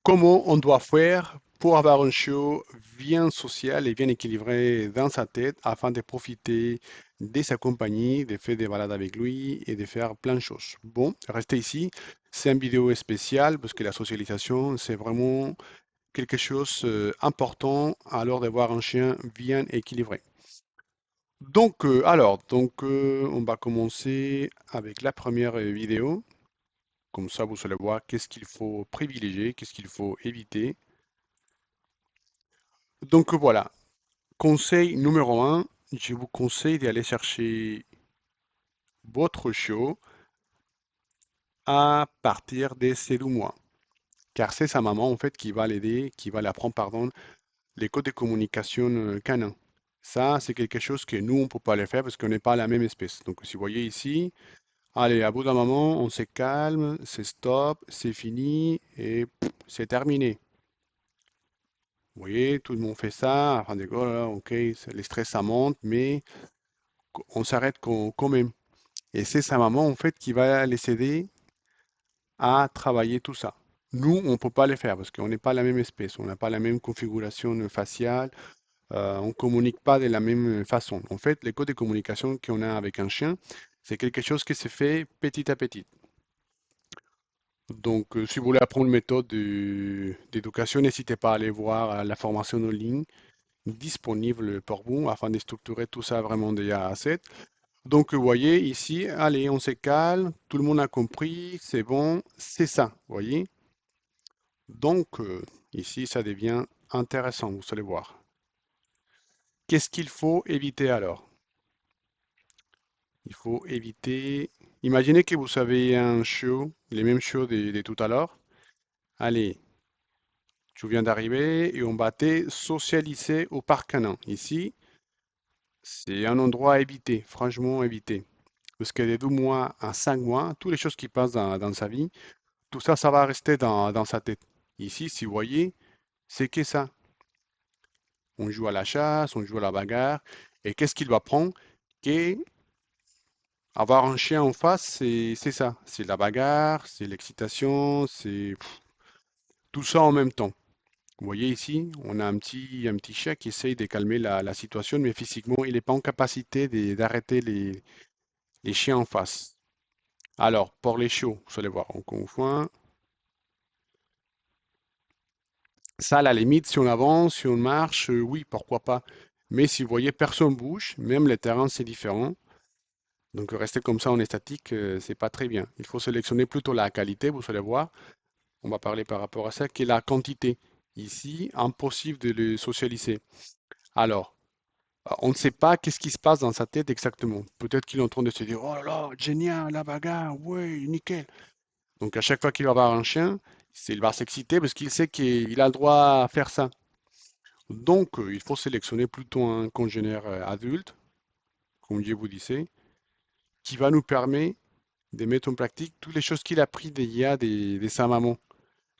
Comment on doit faire pour avoir un show bien social et bien équilibré dans sa tête afin de profiter de sa compagnie, de faire des balades avec lui et de faire plein de choses. Bon, restez ici. C'est une vidéo spéciale parce que la socialisation, c'est vraiment quelque chose d'important alors d'avoir un chien bien équilibré. On va commencer avec la première vidéo. Comme ça, vous allez voir qu'est-ce qu'il faut privilégier, qu'est-ce qu'il faut éviter. Donc voilà, conseil numéro un, je vous conseille d'aller chercher votre chiot à partir des 7 mois. Car c'est sa maman en fait qui va l'aider, qui va l'apprendre, pardon, les codes de communication canin. Ça, c'est quelque chose que nous, on ne peut pas le faire parce qu'on n'est pas la même espèce. Donc si vous voyez ici, allez, à bout d'un moment, on se calme, c'est stop, c'est fini et c'est terminé. Vous voyez, tout le monde fait ça, enfin, oh là là, ok, le stress ça monte, mais on s'arrête quand même. Et c'est sa maman, en fait, qui va les aider à travailler tout ça. Nous, on ne peut pas le faire parce qu'on n'est pas la même espèce, on n'a pas la même configuration faciale, on ne communique pas de la même façon. En fait, les codes de communication qu'on a avec un chien, c'est quelque chose qui se fait petit à petit. Donc, si vous voulez apprendre une méthode d'éducation, n'hésitez pas à aller voir la formation en ligne disponible pour vous afin de structurer tout ça vraiment déjà à 7. Donc, vous voyez ici, allez, on se calme, tout le monde a compris, c'est bon, c'est ça, vous voyez. Donc, ici, ça devient intéressant, vous allez voir. Qu'est-ce qu'il faut éviter alors? Il faut éviter... Imaginez que vous avez un chiot, les mêmes chiots de tout à l'heure. Allez, tu viens d'arriver et on va te socialiser au parc canin. Ici, c'est un endroit à éviter, franchement à éviter. Parce que de 2 mois à 5 mois, toutes les choses qui passent dans sa vie, tout ça, ça va rester dans sa tête. Ici, si vous voyez, c'est que ça. On joue à la chasse, on joue à la bagarre. Et qu'est-ce qu'il va prendre? Que avoir un chien en face, c'est ça. C'est la bagarre, c'est l'excitation, c'est tout ça en même temps. Vous voyez ici, on a un petit chien qui essaye de calmer la situation, mais physiquement, il n'est pas en capacité d'arrêter les chiens en face. Alors, pour les chiots, vous allez voir, on confond. Ça, à la limite, si on avance, si on marche, oui, pourquoi pas. Mais si vous voyez, personne bouge, même les terrains, c'est différent. Donc rester comme ça en statique, c'est pas très bien. Il faut sélectionner plutôt la qualité, vous allez voir. On va parler par rapport à ça, qui est la quantité. Ici, impossible de le socialiser. Alors, on ne sait pas qu'est-ce qui se passe dans sa tête exactement. Peut-être qu'il est en train de se dire, oh là là, génial, la bagarre, ouais, nickel. Donc à chaque fois qu'il va voir un chien, il va s'exciter parce qu'il sait qu'il a le droit à faire ça. Donc, il faut sélectionner plutôt un congénère adulte, comme je vous disais, qui va nous permettre de mettre en pratique toutes les choses qu'il a prises déjà de sa maman.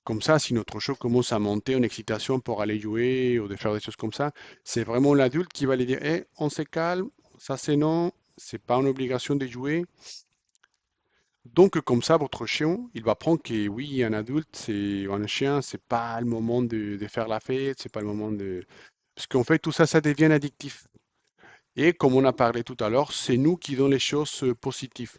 Comme ça, si notre show commence à monter en excitation pour aller jouer ou de faire des choses comme ça, c'est vraiment l'adulte qui va lui dire, eh, on se calme, ça c'est non, c'est pas une obligation de jouer. Donc, comme ça, votre chien, il va prendre que oui, un adulte, c'est un chien, c'est pas le moment de faire la fête, c'est pas le moment de... Parce qu'en fait, tout ça, ça devient addictif. Et comme on a parlé tout à l'heure, c'est nous qui donnons les choses positives.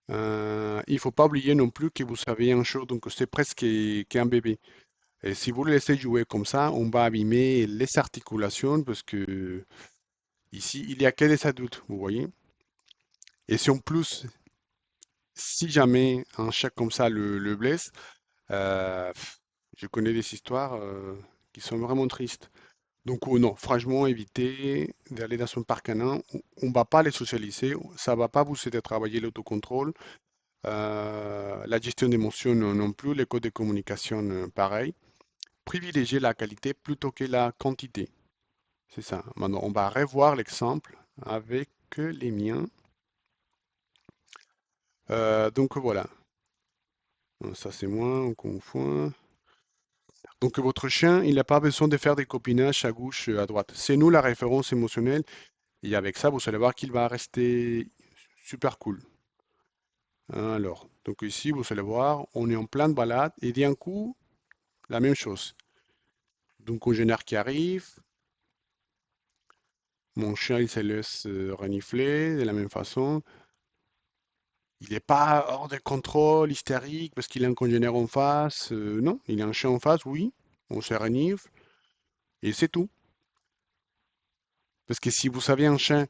Il ne faut pas oublier non plus que vous avez un show, donc c'est presque qu'un bébé. Et si vous le laissez jouer comme ça, on va abîmer les articulations parce que ici, il n'y a que des adultes, vous voyez. Et si en plus, si jamais un chat comme ça le blesse, pff, je connais des histoires qui sont vraiment tristes. Donc oh non, franchement, évitez d'aller dans un parc canin. On ne va pas les socialiser, ça ne va pas vous aider à travailler l'autocontrôle, la gestion d'émotions non plus, les codes de communication pareil. Privilégiez la qualité plutôt que la quantité. C'est ça. Maintenant, on va revoir l'exemple avec les miens. Donc voilà. Ça c'est moi, on confond. Donc votre chien, il n'a pas besoin de faire des copinages à gauche, à droite. C'est nous la référence émotionnelle. Et avec ça, vous allez voir qu'il va rester super cool. Alors, Donc ici, vous allez voir, on est en pleine balade et d'un coup, la même chose. Donc congénère qui arrive, mon chien il se laisse renifler de la même façon. Il n'est pas hors de contrôle, hystérique, parce qu'il a un congénère en face. Non, il a un chien en face, oui, on se renifle et c'est tout. Parce que si vous savez un chien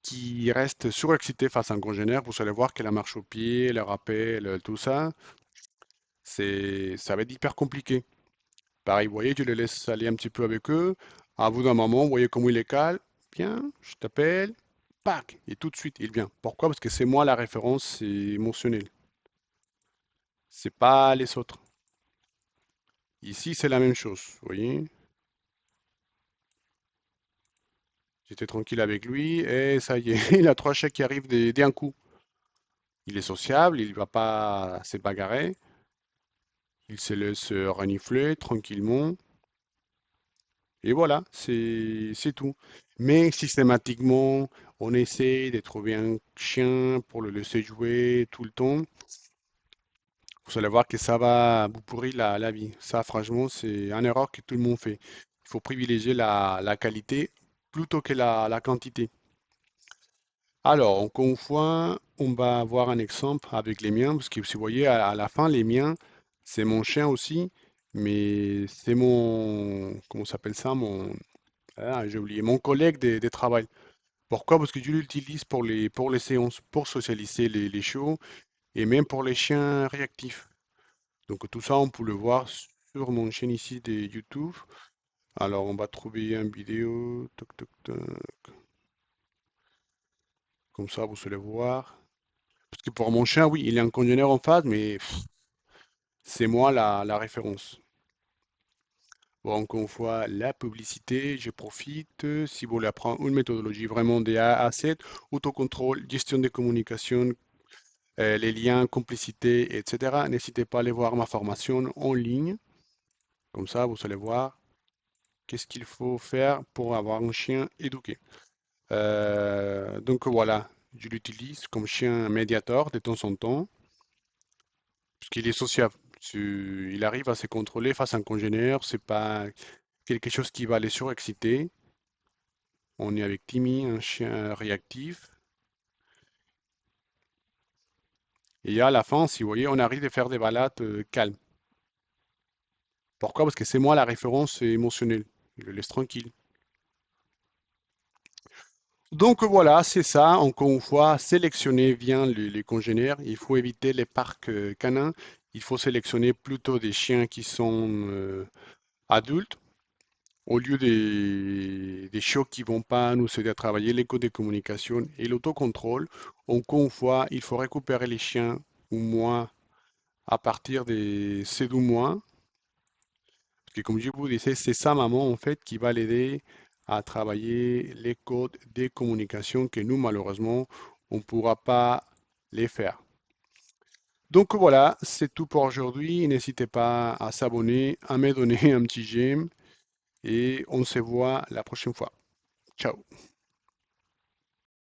qui reste surexcité face à un congénère, vous allez voir que la marche au pied, le rappel, tout ça, ça va être hyper compliqué. Pareil, vous voyez, je le laisse aller un petit peu avec eux. À bout d'un moment, vous voyez comment il est calme. Bien, je t'appelle. Pac! Et tout de suite, il vient. Pourquoi? Parce que c'est moi la référence c'est émotionnelle. C'est pas les autres. Ici, c'est la même chose. Vous voyez? J'étais tranquille avec lui et ça y est, il a trois chèques qui arrivent d'un coup. Il est sociable, il ne va pas se bagarrer. Il se laisse renifler tranquillement. Et voilà, c'est tout. Mais systématiquement, on essaie de trouver un chien pour le laisser jouer tout le temps. Vous allez voir que ça va vous pourrir la vie. Ça, franchement, c'est une erreur que tout le monde fait. Il faut privilégier la qualité plutôt que la quantité. Alors, encore une fois, on va avoir un exemple avec les miens, parce que si vous voyez, à la fin, les miens, c'est mon chien aussi, mais c'est mon, comment ça s'appelle ça, j'ai oublié, mon collègue de travail. Pourquoi? Parce que je l'utilise pour les séances, pour socialiser les chiots et même pour les chiens réactifs. Donc tout ça, on peut le voir sur mon chaîne ici de YouTube. Alors on va trouver une vidéo, toc, toc, toc, comme ça vous allez voir. Parce que pour mon chien, oui, il est un congénère en face, mais c'est moi la référence. Bon, encore une fois, la publicité, je profite. Si vous voulez apprendre une méthodologie vraiment de A à Z, autocontrôle, gestion des communications, les liens, complicité, etc., n'hésitez pas à aller voir ma formation en ligne. Comme ça, vous allez voir qu'est-ce qu'il faut faire pour avoir un chien éduqué. Donc voilà, je l'utilise comme chien médiateur de temps en temps, parce qu'il est sociable. Il arrive à se contrôler face à un congénère, c'est pas quelque chose qui va les surexciter. On est avec Timmy, un chien réactif. Et à la fin, si vous voyez, on arrive à faire des balades calmes. Pourquoi? Parce que c'est moi la référence émotionnelle. Je le laisse tranquille. Donc voilà, c'est ça. Encore une fois, sélectionnez bien les congénères. Il faut éviter les parcs canins. Il faut sélectionner plutôt des chiens qui sont adultes au lieu des chiots qui vont pas nous aider à travailler les codes de communication et l'autocontrôle. Encore une fois, il faut récupérer les chiens ou moi à partir des 7 mois. Parce que comme je vous disais, c'est sa maman en fait qui va l'aider à travailler les codes de communication que nous, malheureusement, on ne pourra pas les faire. Donc voilà, c'est tout pour aujourd'hui. N'hésitez pas à s'abonner, à me donner un petit j'aime et on se voit la prochaine fois. Ciao.